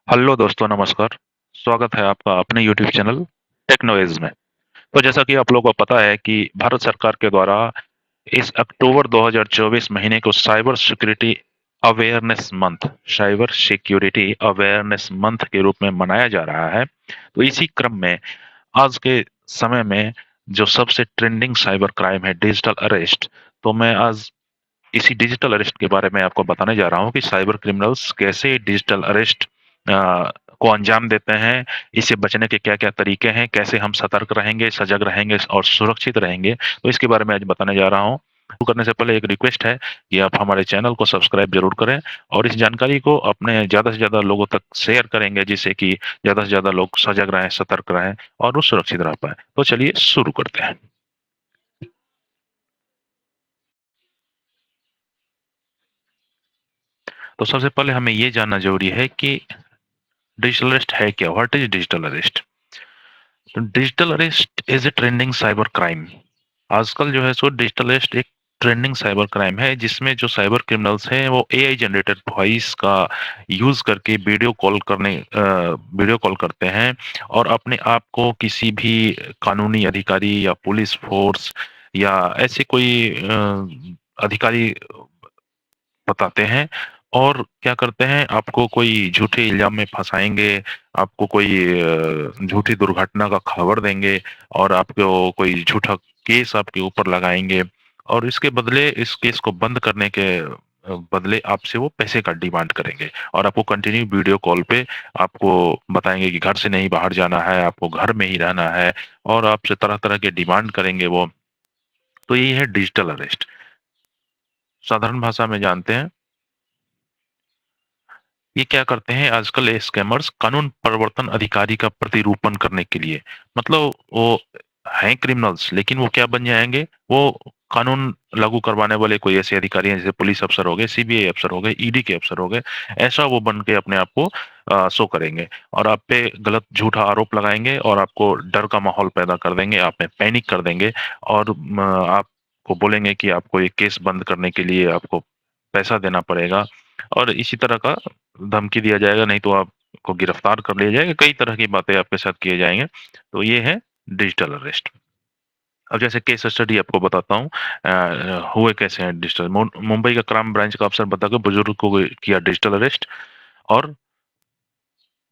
Hello दोस्तों, नमस्कार। स्वागत है आपका अपने यूट्यूब चैनल टेक्नोइज में। तो जैसा कि आप लोगों को पता है कि भारत सरकार के द्वारा इस अक्टूबर 2024 महीने को साइबर सिक्योरिटी अवेयरनेस मंथ के रूप में मनाया जा रहा है। तो इसी क्रम में आज के समय में जो सबसे ट्रेंडिंग साइबर क्राइम है डिजिटल अरेस्ट। तो मैं आज इसी डिजिटल अरेस्ट के बारे में आपको बताने जा रहा हूँ कि साइबर क्रिमिनल्स कैसे डिजिटल अरेस्ट को अंजाम देते हैं, इससे बचने के क्या-क्या तरीके हैं, कैसे हम सतर्क रहेंगे, सजग रहेंगे और सुरक्षित रहेंगे। तो इसके बारे में आज बताने जा रहा हूँ। शुरू करने से पहले एक रिक्वेस्ट है कि आप हमारे चैनल को सब्सक्राइब ज़रूर करें और इस जानकारी को अपने ज़्यादा से ज़्यादा लोगों तक शेयर करेंगे, जिससे कि ज़्यादा से ज़्यादा लोग सजग रहें, सतर्क रहें और वो सुरक्षित रह पाएँ। तो चलिए शुरू करते हैं। तो सबसे पहले हमें ये जानना ज़रूरी है कि डिजिटल अरेस्ट है क्या? What is digital arrest? Digital arrest is a trending cyber crime. आजकल जो है सो डिजिटल अरेस्ट एक ट्रेंडिंग साइबर क्राइम है, जिसमें जो साइबर क्रिमिनल्स हैं वो एआई जनरेटेड वॉइस का यूज़ करके वीडियो कॉल करते हैं और अपने आप को किसी भी कानूनी अधिकारी या पुलिस फ़ोर्स या ऐसे कोई अधिकारी बताते हैं और क्या करते हैं, आपको कोई झूठे इल्ज़ाम में फँसाएँगे, आपको कोई झूठी दुर्घटना का खबर देंगे और आपको कोई झूठा केस आपके ऊपर लगाएँगे और इसके बदले इस केस को बंद करने के बदले आपसे वो पैसे का डिमांड करेंगे और आपको कंटिन्यू वीडियो कॉल पे आपको बताएँगे कि घर से नहीं बाहर जाना है, आपको घर में ही रहना है और आपसे तरह-तरह के डिमांड करेंगे वो। तो ये है डिजिटल अरेस्ट। साधारण भाषा में जानते हैं, ये क्या करते हैं आजकल ये स्कैमर्स कानून प्रवर्तन अधिकारी का प्रतिरूपण करने के लिए, मतलब वो हैं क्रिमिनल्स लेकिन वो क्या बन जाएँगे, वो कानून लागू करवाने वाले कोई ऐसे अधिकारी हैं जैसे पुलिस अफ़सर हो गए, सीबीआई अफ़सर हो गए, ईडी के अफ़सर हो गए, ऐसा वो बन के अपने आप को शो करेंगे और आप पे गलत झूठा आरोप लगाएँगे और आपको डर का माहौल पैदा कर देंगे, आप में पैनिक कर देंगे और आपको बोलेंगे कि आपको ये केस बंद करने के लिए आपको पैसा देना पड़ेगा और इसी तरह का धमकी दिया जाएगा, नहीं तो आपको गिरफ्तार कर लिया जाएगा, कई तरह की बातें आपके साथ किए जाएँगे। तो ये है डिजिटल अरेस्ट। अब जैसे केस स्टडी आपको बताता हूँ हुए कैसे हैं डिजिटल मुंबई का क्राइम ब्रांच का अफ़सर बताकर बुजुर्ग को किया डिजिटल अरेस्ट और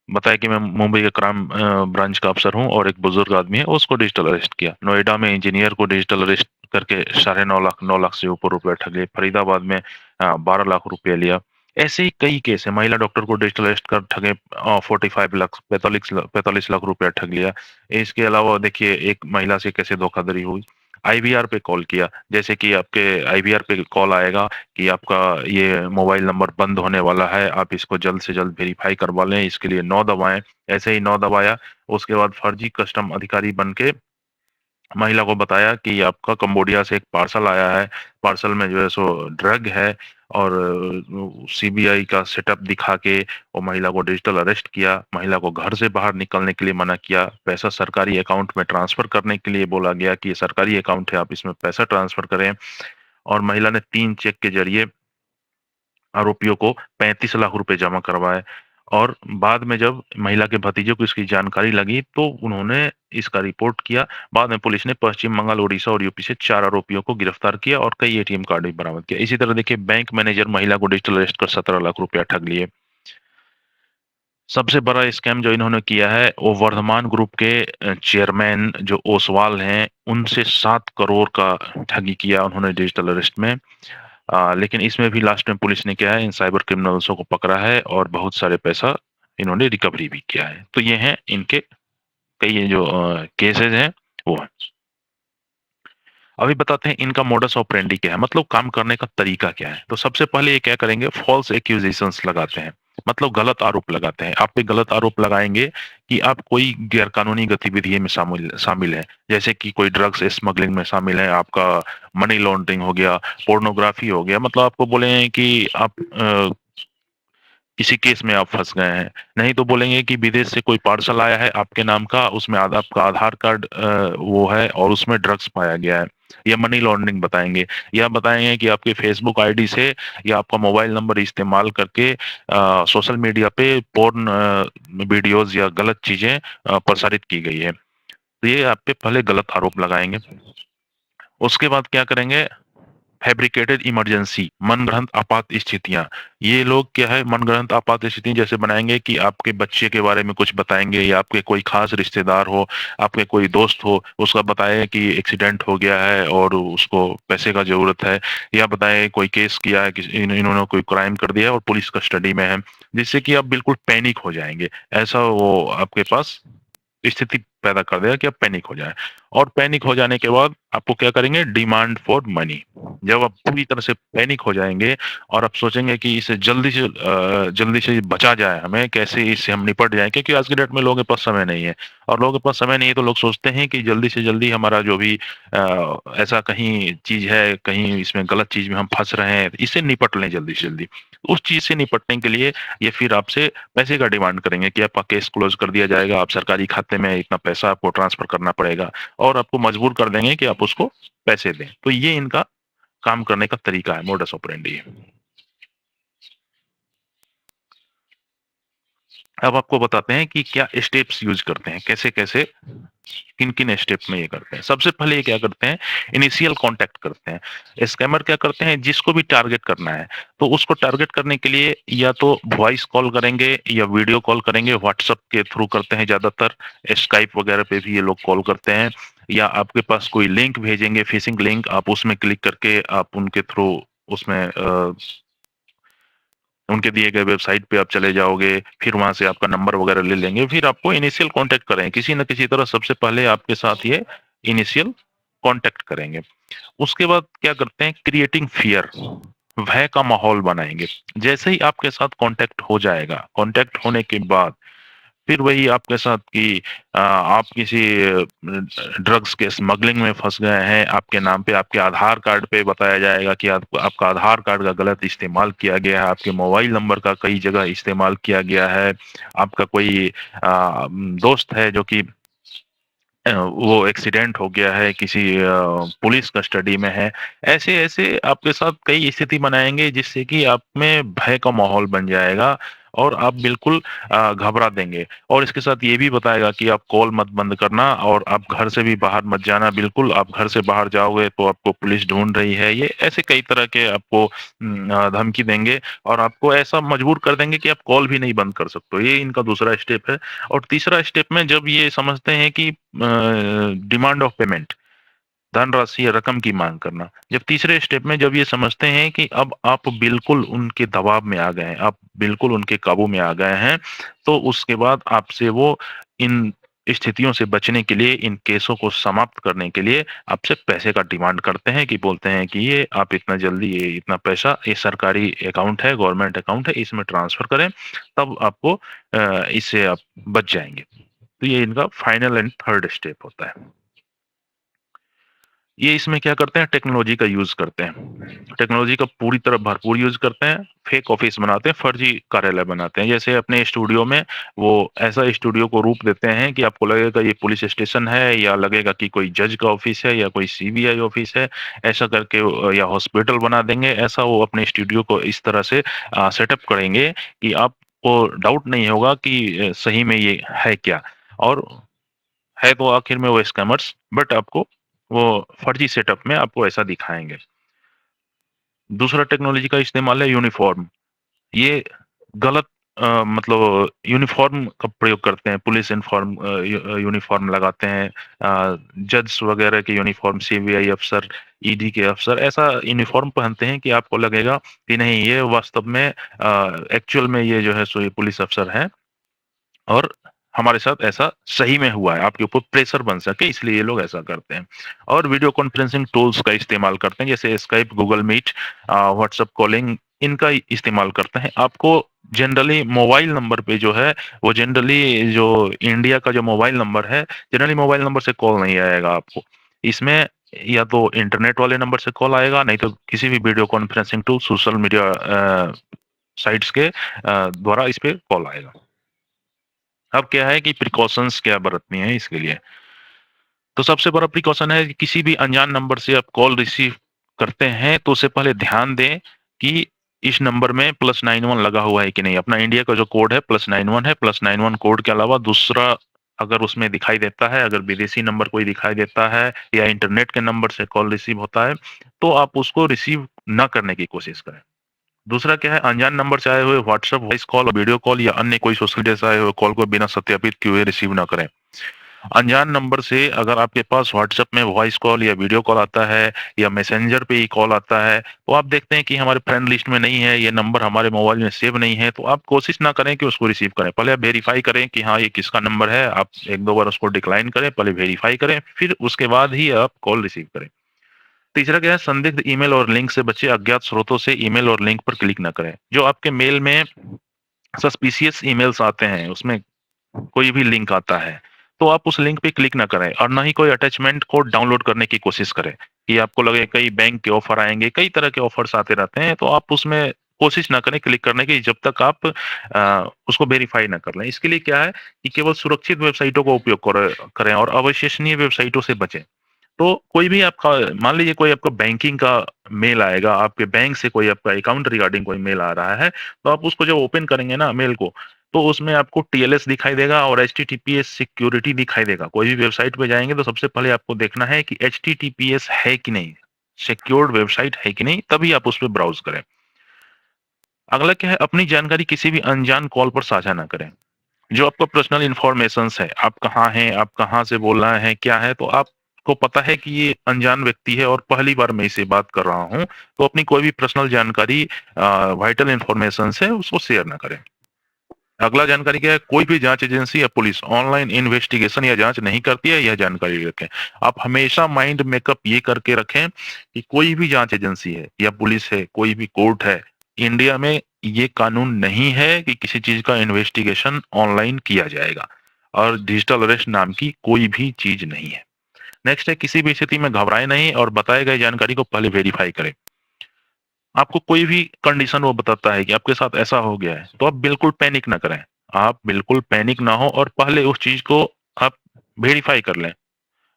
बताया कि मैं मुंबई के क्राइम ब्रांच का अफ़सर हूँ और एक बुजुर्ग आदमी है, उसको डिजिटल अरेस्ट किया। नोएडा में इंजीनियर को डिजिटल अरेस्ट करके साढ़े 9 लाख से ऊपर रुपए ठग लिए। फरीदाबाद में 12 लाख रुपया लिया। ऐसे ही कई केस हैं। महिला डॉक्टर को डिजिटल अरेस्ट कर ठगे 45 लाख 45 लाख रुपया ठग लिया। इसके अलावा देखिए एक महिला से कैसे धोखाधड़ी हुई। आईवीआर पे कॉल किया, जैसे कि आपके आईवीआर पे कॉल आएगा कि आपका ये मोबाइल नंबर बंद होने वाला है, आप इसको जल्द से जल्द वेरीफ़ाई करवा लें, इसके लिए 9 दबाएँ। ऐसे ही 9 दबाया, उसके बाद फर्जी कस्टम अधिकारी बन के महिला को बताया कि आपका कंबोडिया से एक पार्सल आया है, पार्सल में जो है सो ड्रग है और सीबीआई का सेटअप दिखा के वो महिला को डिजिटल अरेस्ट किया, महिला को घर से बाहर निकलने के लिए मना किया, पैसा सरकारी अकाउंट में ट्रांसफ़र करने के लिए बोला गया कि ये सरकारी अकाउंट है, आप इसमें पैसा ट्रांसफ़र करें और महिला ने 3 चेक के ज़रिए आरोपियों को 35 लाख रुपए जमा करवाए और बाद में जब महिला के भतीजे को इसकी जानकारी लगी तो उन्होंने इसका रिपोर्ट किया। बाद में पुलिस ने पश्चिम बंगाल, ओडिशा और यूपी से 4 आरोपियों को गिरफ्तार किया और कई एटीएम कार्ड भी बरामद किया। इसी तरह देखिए बैंक मैनेजर महिला को डिजिटल अरेस्ट कर 17 लाख रुपया ठग लिए। सबसे बड़ा स्कैम जो इन्होंने किया है वो वर्धमान ग्रुप के चेयरमैन जो ओसवाल हैं, उनसे 7 करोड़ का ठगी किया उन्होंने डिजिटल अरेस्ट में। लेकिन इसमें भी लास्ट में पुलिस ने क्या है, इन साइबर क्रिमिनल्सों को पकड़ा है और बहुत सारे पैसा इन्होंने रिकवरी भी किया है। तो ये हैं इनके कई ये जो केसेज़ हैं वो हैं। अभी बताते हैं इनका मोडस ऑपरेंडी क्या है, मतलब काम करने का तरीका क्या है। तो सबसे पहले ये क्या करेंगे, फॉल्स एक्यूजेशंस लगाते हैं, मतलब गलत आरोप लगाते हैं। आप पे गलत आरोप लगाएँगे कि आप कोई गैरकानूनी गतिविधि में शामिल शामिल हैं। जैसे कि कोई ड्रग्स स्मगलिंग में शामिल हैं, आपका मनी लॉन्ड्रिंग हो गया, पोर्नोग्राफी हो गया, मतलब आपको बोले कि आप किसी केस में आप फँस गए हैं। नहीं तो बोलेंगे कि विदेश से कोई पार्सल आया है आपके नाम का, उसमें आपका आधार कार्ड वो है और उसमें ड्रग्स पाया गया है। या मनी लॉन्ड्रिंग बताएँगे, या बताएँगे कि आपके फेसबुक आईडी से या आपका मोबाइल नंबर इस्तेमाल करके सोशल मीडिया पे पोर्न वीडियोज़ या गलत चीज़ें प्रसारित की गई है। तो ये आप पे पहले गलत आरोप लगाएँगे। उसके बाद क्या करेंगे, फैब्रिकेटेड इमरजेंसी, मनगढ़ंत आपात स्थितियाँ। ये लोग क्या है, मनगढ़ंत आपात स्थिति जैसे बनाएँगे कि आपके बच्चे के बारे में कुछ बताएँगे, या आपके कोई ख़ास रिश्तेदार हो, आपके कोई दोस्त हो, उसका बताएँ कि एक्सीडेंट हो गया है और उसको पैसे का ज़रूरत है, या बताएँ कोई केस किया है, किसी इन्होंने कोई क्राइम कर दिया है और पुलिस कस्टडी में है, जिससे कि आप बिल्कुल पैनिक हो जाएँगे। ऐसा वो आपके पास स्थिति पैदा कर देगा कि आप पैनिक हो जाएँ। और पैनिक हो जाने के बाद आपको क्या करेंगे, डिमांड फॉर मनी। जब आप पूरी तरह से पैनिक हो जाएँगे और आप सोचेंगे कि इसे जल्दी से बचा जाए, हमें कैसे इससे हम निपट जाएँ, क्योंकि आज के डेट में लोगों के पास समय नहीं है। और लोगों के पास समय नहीं है तो लोग सोचते हैं कि जल्दी से जल्दी हमारा जो भी ऐसा कहीं चीज़ है, कहीं इसमें गलत चीज़ में हम फँस रहे हैं, इससे निपट लें जल्दी से जल्दी। उस चीज़ से निपटने के लिए ये फिर आपसे पैसे का डिमांड करेंगे कि आपका केस क्लोज़ कर दिया जाएगा, आप सरकारी खाते में इतना पैसा आपको ट्रांसफ़र करना पड़ेगा, और आपको मजबूर कर देंगे कि आप उसको पैसे दें। तो ये इनका काम करने का तरीका है, मोडस ऑपरेंडी है। अब आपको बताते हैं कि क्या स्टेप्स यूज़ करते हैं, कैसे-कैसे, किन-किन स्टेप में ये करते हैं। सबसे पहले ये क्या करते हैं, इनिशियल कॉन्टैक्ट करते हैं। स्कैमर क्या करते हैं, जिसको भी टारगेट करना है, तो उसको टारगेट करने के लिए या तो वॉइस कॉल करेंगे या वीडियो कॉल करेंगे, व्हाट्सएप के थ्रू करते हैं ज़्यादातर, स्काइप वगैरह पे भी ये लोग कॉल करते हैं, या आपके पास कोई लिंक भेजेंगे, फिशिंग लिंक, आप उसमें क्लिक करके आप उनके थ्रू उसमें उनके दिए गए वेबसाइट पे आप चले जाओगे, फिर वहाँ से आपका नंबर वगैरह ले लेंगे, फिर आपको इनिशियल कॉन्टैक्ट करें, किसी न किसी तरह सबसे पहले आपके साथ ये इनिशियल कॉन्टैक्ट करेंगे। उसके बाद क्या करते हैं, क्रिएटिंग फ़ियर, भय का माहौल बनाएँगे। जैसे ही आपके साथ कॉन्टैक्ट हो जाएगा, कॉन्टैक्ट होने के बाद फिर वही आपके साथ कि आप किसी ड्रग्स के स्मगलिंग में फँस गए हैं, आपके नाम पे आपके आधार कार्ड पे बताया जाएगा कि आप आपका आधार कार्ड का गलत इस्तेमाल किया गया है, आपके मोबाइल नंबर का कई जगह इस्तेमाल किया गया है, आपका कोई दोस्त है जो कि वो एक्सीडेंट हो गया है, किसी पुलिस कस्टडी में है। ऐसे-ऐसे आपके साथ कई स्थिति बनाएँगे जिससे कि आप में भय का माहौल बन जाएगा और आप बिल्कुल घबरा देंगे। और इसके साथ ये भी बताएगा कि आप कॉल मत बंद करना और आप घर से भी बाहर मत जाना बिल्कुल, आप घर से बाहर जाओगे तो आपको पुलिस ढूँढ रही है। ये ऐसे कई तरह के आपको धमकी देंगे और आपको ऐसा मजबूर कर देंगे कि आप कॉल भी नहीं बंद कर सकते हो। ये इनका दूसरा स्टेप है। और तीसरा स्टेप में जब ये समझते हैं कि डिमांड ऑफ पेमेंट, धनराशि या रकम की माँग करना। जब तीसरे स्टेप में जब ये समझते हैं कि अब आप बिल्कुल उनके दबाव में आ गए हैं, आप बिल्कुल उनके काबू में आ गए हैं, तो उसके बाद आपसे वो इन स्थितियों से बचने के लिए, इन केसों को समाप्त करने के लिए आपसे पैसे का डिमांड करते हैं कि बोलते हैं कि ये आप इतना जल्दी ये इतना पैसा, ये सरकारी अकाउंट है, गवर्नमेंट अकाउंट है, इसमें ट्रांसफ़र करें, तब आपको इससे आप बच जाएँगे। तो ये इनका फाइनल एंड थर्ड स्टेप होता है। ये इसमें क्या करते हैं, टेक्नोलॉजी का यूज़ करते हैं। टेक्नोलॉजी का पूरी तरह भरपूर यूज़ करते हैं, फेक ऑफ़िस बनाते हैं, फर्जी कार्यालय बनाते हैं। जैसे अपने स्टूडियो में वो ऐसा स्टूडियो को रूप देते हैं कि आपको लगेगा ये पुलिस स्टेशन है, या लगेगा कि कोई जज का ऑफ़िस है या कोई सीबीआई ऑफ़िस है, ऐसा करके या हॉस्पिटल बना देंगे। ऐसा वो अपने स्टूडियो को इस तरह से सेटअप करेंगे कि आपको डाउट नहीं होगा कि सही में ये है क्या? और है तो आखिर में वो स्कैमर्स, बट आपको वो फर्जी सेटअप में आपको ऐसा दिखाएँगे। दूसरा टेक्नोलॉजी का इस्तेमाल है यूनिफ़ॉर्म। ये गलत मतलब यूनिफ़ॉर्म का प्रयोग करते हैं, पुलिस यूनिफ़ॉर्म लगाते हैं, जज वगैरह के यूनिफ़ॉर्म, सीबीआई अफ़सर, ईडी के अफ़सर ऐसा यूनिफ़ॉर्म पहनते हैं कि आपको लगेगा कि नहीं, ये वास्तव में एक्चुअल में ये जो है सो ये पुलिस अफ़सर हैं और हमारे साथ ऐसा सही में हुआ है, आपके ऊपर प्रेशर बन सके इसलिए ये लोग ऐसा करते हैं। और वीडियो कॉन्फ्रेंसिंग टूल्स का इस्तेमाल करते हैं, जैसे Skype, Google Meet, WhatsApp calling, इनका इस्तेमाल करते हैं। आपको जनरली मोबाइल नंबर पे जो है, वो जनरली जो इंडिया का जो मोबाइल नंबर है, जनरली मोबाइल नंबर से कॉल नहीं आएगा आपको। इसमें या तो इंटरनेट वाले नंबर से कॉल आएगा, नहीं तो किसी भी video conferencing tool, social media sites के द्वारा इस पे कॉल आएगा। अब क्या है कि प्रिकॉशंस क्या बरतनी है इसके लिए। तो सबसे बड़ा प्रिकॉशन है कि किसी भी अनजान नंबर से आप कॉल रिसीव करते हैं तो उससे पहले ध्यान दें कि इस नंबर में +91 लगा हुआ है कि नहीं। अपना इंडिया का जो कोड है +91 है। +91 कोड के अलावा दूसरा अगर उसमें दिखाई देता है, अगर विदेशी नंबर कोई दिखाई देता है या इंटरनेट के नंबर से कॉल रिसीव होता है, तो आप उसको रिसीव ना करने की कोशिश करें। दूसरा क्या है, अनजान नंबर से आए हुए WhatsApp voice call, video call या अन्य कोई सोशल मीडिया से आए हुए कॉल को बिना सत्यापित किए हुए रिसीव ना करें। अनजान नंबर से अगर आपके पास व्हाट्सएप में वॉइस कॉल या वीडियो कॉल आता है या मैसेंजर पे ही कॉल आता है, तो आप देखते हैं कि हमारे फ्रेंड लिस्ट में नहीं है, ये नंबर हमारे मोबाइल में सेव नहीं है, तो आप कोशिश ना करें कि उसको रिसीव करें। पहले आप वेरीफाई करें कि हाँ, ये किसका नंबर है। आप 1-2 बार उसको डिक्लाइन करें, पहले वेरीफाई करें, फिर उसके बाद ही आप कॉल रिसीव करें। तीसरा क्या है, संदिग्ध ईमेल और लिंक से बचे। अज्ञात स्रोतों से ईमेल और लिंक पर क्लिक ना करें। जो आपके मेल में सस्पिशियस ईमेल्स आते हैं, उसमें कोई भी लिंक आता है, तो आप उस लिंक पे क्लिक ना करें और ना ही कोई अटैचमेंट को डाउनलोड करने की कोशिश करें कि आपको लगे कई बैंक के ऑफर आएंगे, कई तरह के ऑफर्स आते रहते हैं, तो आप उसमें कोशिश ना करें क्लिक करने की जब तक आप उसको वेरीफाई ना कर लें। इसके लिए क्या है कि केवल सुरक्षित वेबसाइटों का उपयोग करें और अविश्वसनीय वेबसाइटों से बचें। तो कोई भी आपका, मान लीजिए कोई आपका बैंकिंग का मेल आएगा, आपके बैंक से कोई आपका अकाउंट रिगार्डिंग कोई मेल आ रहा है, तो आप उसको जब ओपन करेंगे ना मेल को, तो उसमें आपको टीएलएस दिखाई देगा और एचटीटीपीएस सिक्योरिटी दिखाई देगा। कोई भी वेबसाइट पे जाएंगे तो सबसे पहले आपको देखना है कि एचटीटीपीएस है कि नहीं, सिक्योर्ड वेबसाइट है कि नहीं, तभी आप उस पर ब्राउज करें। अगला क्या है, अपनी जानकारी किसी भी अनजान कॉल पर साझा ना करें। जो आपका पर्सनल इन्फॉर्मेशंस है, आप कहाँ हैं, आप कहाँ से बोल रहे हैं, क्या है, तो आपको पता है कि ये अनजान व्यक्ति है और पहली बार मैं इससे बात कर रहा हूँ, तो अपनी कोई भी पर्सनल जानकारी, वाइटल इन्फॉर्मेशन है, उसको शेयर ना करें। अगला जानकारी क्या है, कोई भी जांच एजेंसी या पुलिस ऑनलाइन इन्वेस्टिगेशन या जांच नहीं करती है, यह जानकारी रखें। आप हमेशा माइंड मेकअप ये करके रखें कि कोई भी जांच एजेंसी है या पुलिस है, कोई भी कोर्ट है, इंडिया में ये कानून नहीं है कि किसी चीज का इन्वेस्टिगेशन ऑनलाइन किया जाएगा, और डिजिटल अरेस्ट नाम की कोई भी चीज नहीं है। नेक्स्ट है, किसी भी स्थिति में घबराए नहीं और बताए गए जानकारी को पहले वेरीफाई करें। आपको कोई भी कंडीशन वो बताता है कि आपके साथ ऐसा हो गया है, तो आप बिल्कुल पैनिक ना करें। आप बिल्कुल पैनिक ना हो और पहले उस चीज को आप वेरीफाई कर लें।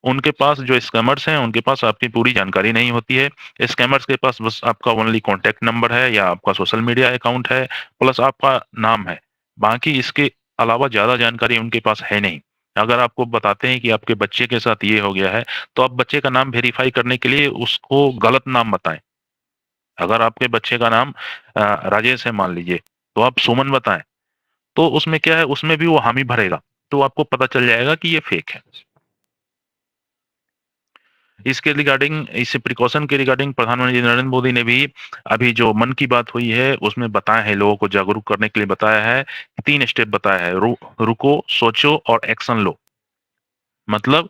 उनके पास, जो स्कैमर्स हैं, उनके पास आपकी पूरी जानकारी नहीं होती है। स्कैमर्स के पास बस आपका ओनली कॉन्टैक्ट नंबर है या आपका सोशल मीडिया अकाउंट है, प्लस आपका नाम है। बाकी इसके अलावा ज़्यादा जानकारी उनके पास है नहीं। अगर आपको बताते हैं कि आपके बच्चे के साथ ये हो गया है, तो आप बच्चे का नाम वेरीफाई करने के लिए उसको गलत नाम बताएँ। अगर आपके बच्चे का नाम राजेश है मान लीजिए, तो आप सुमन बताएँ, तो उसमें क्या है, उसमें भी वो हामी भरेगा, तो आपको पता चल जाएगा कि ये फेक है। इसके रिगार्डिंग, इस प्रिकॉशन के रिगार्डिंग प्रधानमंत्री नरेंद्र मोदी ने भी अभी जो मन की बात हुई है उसमें बताया है, लोगों को जागरूक करने के लिए बताया है, 3 स्टेप बताया है। रुको, सोचो और एक्शन लो। मतलब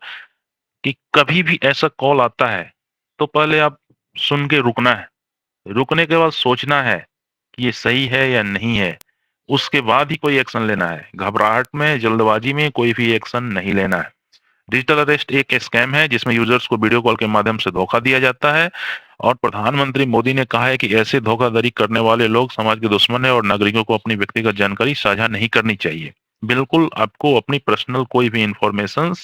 कि कभी भी ऐसा कॉल आता है, तो पहले आप सुन के रुकना है। रुकने के बाद सोचना है कि ये सही है या नहीं है। उसके बाद ही कोई एक्शन लेना है। घबराहट में, जल्दबाजी में कोई भी एक्शन नहीं लेना है। डिजिटल अरेस्ट एक स्कैम है जिसमें यूजर्स को वीडियो कॉल के माध्यम से धोखा दिया जाता है, और प्रधानमंत्री मोदी ने कहा है कि ऐसे धोखाधड़ी करने वाले लोग समाज के दुश्मन है और नागरिकों को अपनी व्यक्तिगत जानकारी साझा नहीं करनी चाहिए। बिल्कुल आपको अपनी पर्सनल कोई भी इंफॉर्मेशन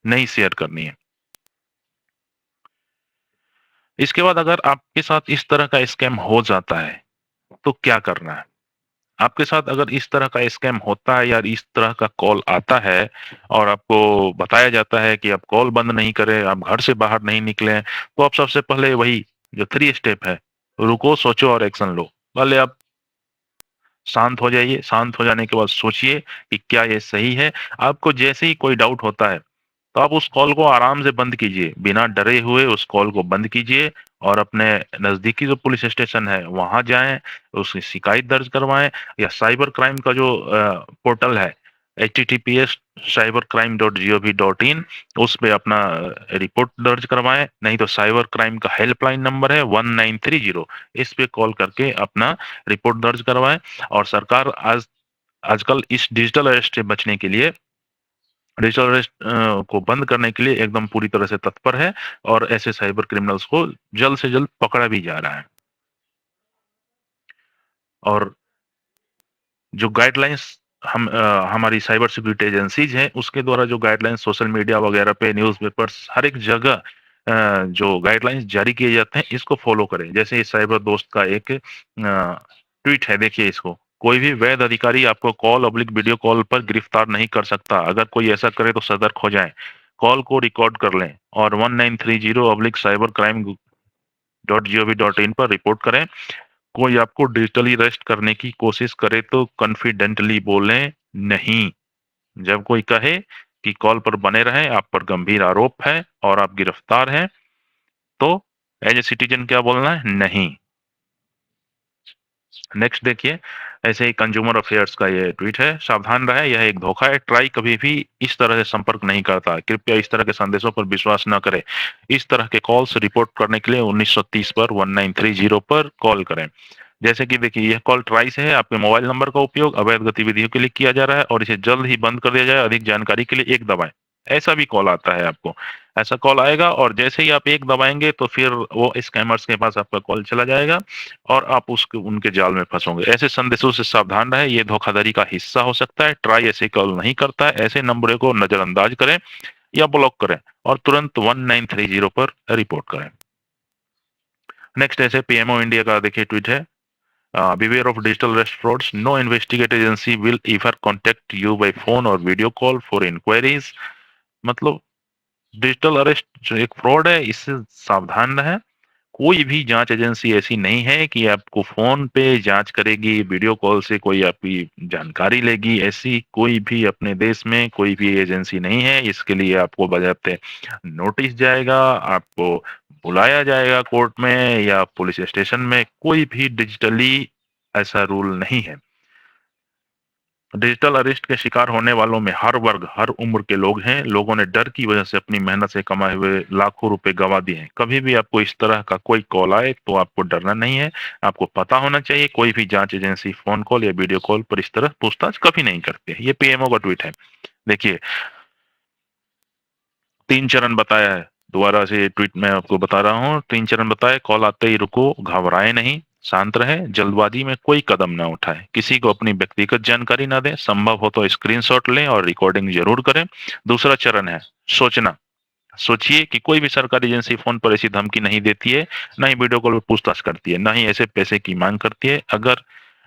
नहीं शेयर करनी है। इसके बाद अगर आपके साथ इस तरह का स्कैम हो जाता है, तो क्या करना है? आपके साथ अगर इस तरह का स्कैम होता है या इस तरह का कॉल आता है और आपको बताया जाता है कि आप कॉल बंद नहीं करें, आप घर से बाहर नहीं निकलें, तो आप सबसे पहले वही जो 3 स्टेप है, रुको, सोचो और एक्शन लो। पहले आप शांत हो जाइए, शांत हो जाने के बाद सोचिए कि क्या ये सही है? आपको जैसे ही कोई डाउट होता है, तो आप उस कॉल को आराम से बंद कीजिए, बिना डरे हुए उस कॉल को बंद कीजिए और अपने नज़दीकी जो पुलिस स्टेशन है, वहाँ जाएँ, उसकी शिकायत दर्ज करवाएँ, या साइबर क्राइम का जो पोर्टल है, https cybercrime.gov.in, उस पे अपना रिपोर्ट दर्ज करवाएँ, नहीं तो साइबर क्राइम का हेल्पलाइन नंबर है 1930, इस पे कॉल करके अपना रिपोर्ट दर्ज करवाएँ। और सरकार आजकल इस डिजिटल अरेस्ट से बचने के लिए, डिजिटल अरेस्ट को बंद करने के लिए एकदम पूरी तरह से तत्पर है, और ऐसे साइबर क्रिमिनल्स को जल्द से जल्द पकड़ा भी जा रहा है। और जो गाइडलाइंस हमारी साइबर सिक्योरिटी एजेंसीज हैं उसके द्वारा जो गाइडलाइंस सोशल मीडिया वगैरह पे न्यूज़पेपर्स हर एक जगह जो गाइडलाइंस जारी किए जाते हैं इसको फॉलो करें। जैसे इस साइबर दोस्त का एक ट्वीट है, देखिए इसको। कोई भी वैध अधिकारी आपको कॉल ऑब्लिक वीडियो कॉल पर गिरफ्तार नहीं कर सकता। अगर कोई ऐसा करे तो सतर्क हो जाएं। कॉल को रिकॉर्ड कर लें और 1930/cybercrime.gov.in पर रिपोर्ट करें। कोई आपको डिजिटली अरेस्ट करने की कोशिश करे तो कॉन्फिडेंटली बोलें नहीं। जब कोई कहे कि कॉल पर बने रहें, आप पर गंभीर आरोप है और आप गिरफ्तार हैं, तो एज ए सिटीजन क्या बोलना है? नहीं। नेक्स्ट देखिए, ऐसे ही कंज्यूमर अफेयर्स का ये ट्वीट है। सावधान रहें, यह एक धोखा है। ट्राई कभी भी इस तरह से संपर्क नहीं करता। कृपया इस तरह के संदेशों पर विश्वास न करें। इस तरह के कॉल्स रिपोर्ट करने के लिए 1930 पर 1930 पर कॉल करें। जैसे कि देखिए, यह कॉल ट्राई से है। आपके मोबाइल नंबर का उपयोग अवैध गतिविधियों के लिए किया जा रहा है और इसे जल्द ही बंद कर दिया जाए। अधिक जानकारी के लिए एक दबाएं। ऐसा भी कॉल आता है आपको। ऐसा कॉल आएगा और जैसे ही आप एक दबाएंगे तो फिर वो स्कैमर्स के पास आपका कॉल चला जाएगा और आप उसके उनके जाल में फंसोगे। ऐसे संदेशों से सावधान रहें, ये धोखाधड़ी का हिस्सा हो सकता है। ट्राई ऐसे कॉल नहीं करता है। ऐसे नंबरों को नजरअंदाज करें या ब्लॉक करें और तुरंत 1930 पर रिपोर्ट करें। नेक्स्ट ऐसे पीएमओ इंडिया का देखिए ट्वीट है। Beware of digital arrest frauds. No investigative agency will ever contact you by phone or video call for inquiries. मतलब डिजिटल अरेस्ट जो एक फ्रॉड है, इससे सावधान रहें। कोई भी जांच एजेंसी ऐसी नहीं है कि आपको फोन पे जांच करेगी, वीडियो कॉल से कोई आपकी जानकारी लेगी। ऐसी कोई भी अपने देश में कोई भी एजेंसी नहीं है। इसके लिए आपको बजाते नोटिस जाएगा, आपको बुलाया जाएगा कोर्ट में या पुलिस स्टेशन में। कोई भी डिजिटली ऐसा रूल नहीं है। डिजिटल अरेस्ट के शिकार होने वालों में हर वर्ग, हर उम्र के लोग हैं। लोगों ने डर की वजह से अपनी मेहनत से कमाए हुए लाखों रुपए गंवा दिए हैं। कभी भी आपको इस तरह का कोई कॉल आए तो आपको डरना नहीं है। आपको पता होना चाहिए कोई भी जांच एजेंसी फोन कॉल या वीडियो कॉल पर इस तरह पूछताछ कभी नहीं करती है। ये पीएमओ का ट्वीट है। देखिए, 3 चरण बताया है। दोबारा से ट्वीट में आपको बता रहा हूँ। 3 चरण बताए। कॉल आते ही रुको, घबराएं नहीं, शांत रहे, जल्दबाजी में कोई कदम ना उठाएं, किसी को अपनी व्यक्तिगत जानकारी ना दें, संभव हो तो स्क्रीनशॉट लें और रिकॉर्डिंग जरूर करें। दूसरा चरण है सोचना। सोचिए कि कोई भी सरकारी एजेंसी फोन पर ऐसी धमकी नहीं देती है, ना ही वीडियो कॉल पर पूछताछ करती है, ना ही ऐसे पैसे की मांग करती है। अगर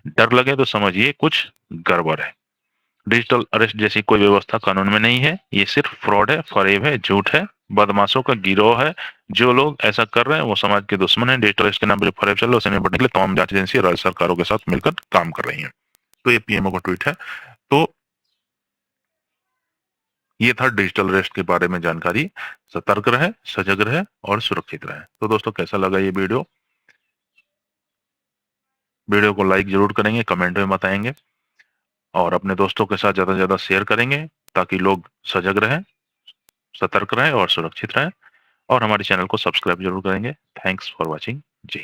डर लगे तो समझिए कुछ गड़बड़ है। डिजिटल अरेस्ट जैसी कोई व्यवस्था कानून में नहीं है। ये सिर्फ फ्रॉड है, फरेब है, झूठ है, बदमाशों का गिरोह है। जो लोग ऐसा कर रहे हैं वो समाज के दुश्मन हैं। डिजिटल अरेस्ट के नाम पर फरेब चल रहा है, उसे निपटने के लिए तमाम जांच एजेंसी और राज्य सरकारों के साथ मिलकर काम कर रही है। तो ये पीएमओ का ट्वीट है। तो ये था डिजिटल अरेस्ट के बारे में जानकारी। सतर्क रहे, सजग रहे और सुरक्षित रहे। तो दोस्तों, कैसा लगा ये वीडियो? वीडियो को लाइक जरूर करेंगे, कमेंट में बताएंगे और अपने दोस्तों के साथ ज्यादा से ज्यादा शेयर करेंगे ताकि लोग सजग रहें, सतर्क रहें और सुरक्षित रहें। और हमारे चैनल को सब्सक्राइब जरूर करेंगे। Thanks for watching. जी।